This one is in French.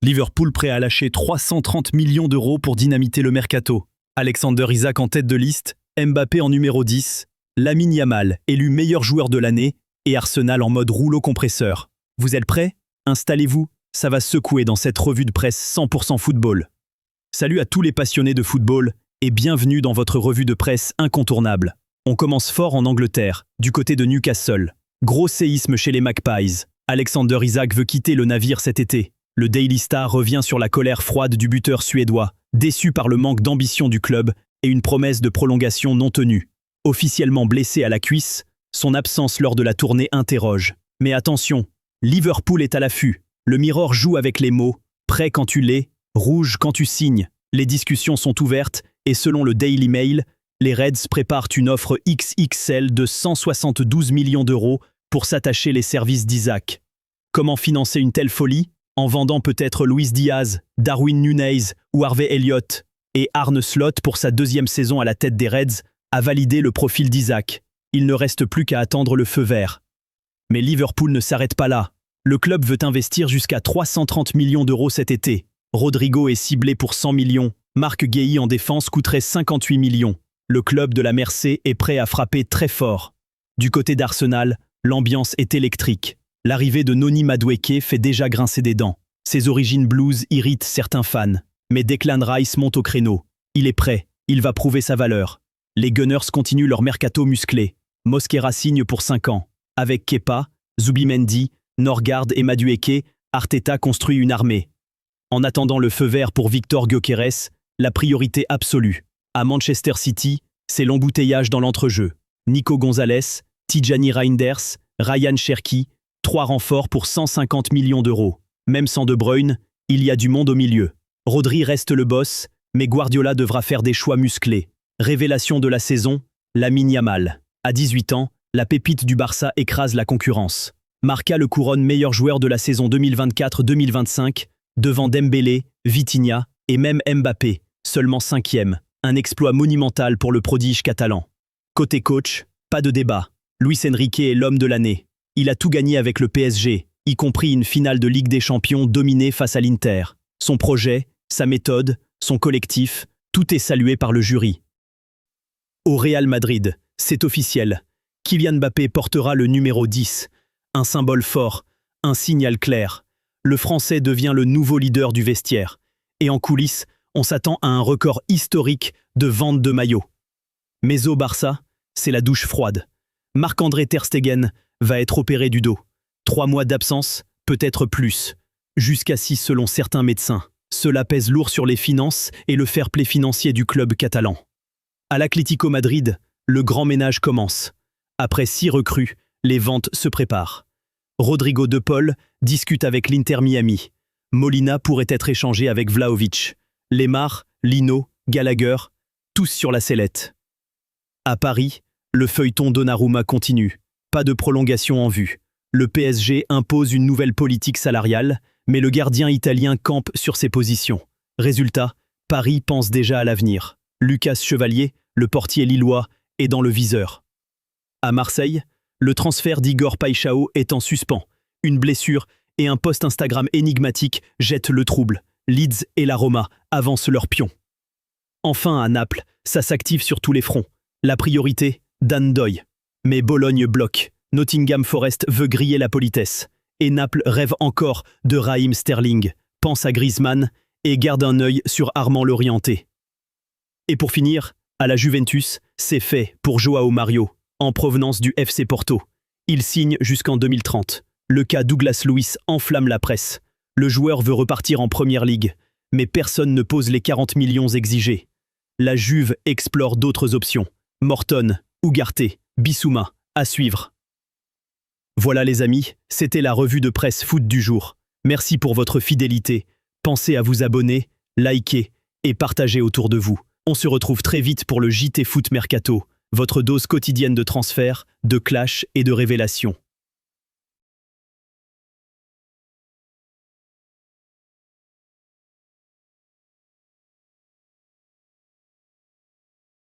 Liverpool prêt à lâcher 330 millions d'euros pour dynamiter le mercato. Alexander Isak en tête de liste, Mbappé en numéro 10, Lamine Yamal élu meilleur joueur de l'année et Arsenal en mode rouleau compresseur. Vous êtes prêts? Installez-vous, ça va secouer dans cette revue de presse 100% football. Salut à tous les passionnés de football et bienvenue dans votre revue de presse incontournable. On commence fort en Angleterre, du côté de Newcastle. Gros séisme chez les Magpies. Alexander Isak veut quitter le navire cet été. Le Daily Star revient sur la colère froide du buteur suédois, déçu par le manque d'ambition du club et une promesse de prolongation non tenue. Officiellement blessé à la cuisse, son absence lors de la tournée interroge. Mais attention, Liverpool est à l'affût. Le Mirror joue avec les mots « prêt quand tu l'es, rouge quand tu signes ». Les discussions sont ouvertes et selon le Daily Mail, les Reds préparent une offre XXL de 172 millions d'euros pour s'attacher les services d'Isak. Comment financer une telle folie ? En vendant peut-être Luis Diaz, Darwin Núñez ou Harvey Elliott. Et Arne Slot, pour sa deuxième saison à la tête des Reds, a validé le profil d'Isak. Il ne reste plus qu'à attendre le feu vert. Mais Liverpool ne s'arrête pas là. Le club veut investir jusqu'à 330 millions d'euros cet été. Rodrigo est ciblé pour 100 millions. Marc Guéhi en défense coûterait 58 millions. Le club de la Mersey est prêt à frapper très fort. Du côté d'Arsenal, l'ambiance est électrique. L'arrivée de Noni Madueke fait déjà grincer des dents. Ses origines blues irritent certains fans. Mais Declan Rice monte au créneau. Il est prêt, il va prouver sa valeur. Les Gunners continuent leur mercato musclé. Mosquera signe pour 5 ans. Avec Kepa, Zubimendi, Norgard et Madueke, Arteta construit une armée. En attendant le feu vert pour Victor Gyökeres, la priorité absolue. À Manchester City, c'est l'embouteillage dans l'entrejeu. Nico Gonzalez, Tijani Reinders, Ryan Cherki, 3 renforts pour 150 millions d'euros. Même sans De Bruyne, il y a du monde au milieu. Rodri reste le boss, mais Guardiola devra faire des choix musclés. Révélation de la saison, Lamine Yamal. À 18 ans, la pépite du Barça écrase la concurrence. Marca le couronne meilleur joueur de la saison 2024-2025, devant Dembélé, Vitinha et même Mbappé, seulement 5e. Un exploit monumental pour le prodige catalan. Côté coach, pas de débat. Luis Enrique est l'homme de l'année. Il a tout gagné avec le PSG, y compris une finale de Ligue des Champions dominée face à l'Inter. Son projet, sa méthode, son collectif, tout est salué par le jury. Au Real Madrid, c'est officiel. Kylian Mbappé portera le numéro 10. Un symbole fort, un signal clair. Le Français devient le nouveau leader du vestiaire. Et en coulisses, on s'attend à un record historique de vente de maillots. Mais au Barça, c'est la douche froide. Marc-André Ter Stegen va être opéré du dos. 3 mois d'absence, peut-être plus. Jusqu'à 6 selon certains médecins. Cela pèse lourd sur les finances et le fair-play financier du club catalan. À l'Atlético Madrid, le grand ménage commence. Après 6 recrues, les ventes se préparent. Rodrigo De Paul discute avec l'Inter Miami. Molina pourrait être échangé avec Vlahovic. Lemar, Lino, Gallagher, tous sur la sellette. À Paris, le feuilleton Donnarumma continue. Pas de prolongation en vue. Le PSG impose une nouvelle politique salariale, mais le gardien italien campe sur ses positions. Résultat, Paris pense déjà à l'avenir. Lucas Chevalier, le portier lillois, est dans le viseur. À Marseille, le transfert d'Igor Paixão est en suspens. Une blessure et un post Instagram énigmatique jettent le trouble. Leeds et la Roma avancent leurs pions. Enfin à Naples, ça s'active sur tous les fronts. La priorité, Dan Doy. Mais Bologne bloque. Nottingham Forest veut griller la politesse. Et Naples rêve encore de Raheem Sterling, pense à Griezmann et garde un œil sur Armand Lorienté. Et pour finir, à la Juventus, c'est fait pour Joao Mario, en provenance du FC Porto. Il signe jusqu'en 2030. Le cas Douglas Luiz enflamme la presse. Le joueur veut repartir en Première Ligue, mais personne ne pose les 40 millions exigés. La Juve explore d'autres options. Morton, Ugarte, Bissouma, à suivre. Voilà les amis, c'était la revue de presse foot du jour. Merci pour votre fidélité. Pensez à vous abonner, liker et partager autour de vous. On se retrouve très vite pour le JT Foot Mercato, votre dose quotidienne de transferts, de clash et de révélations.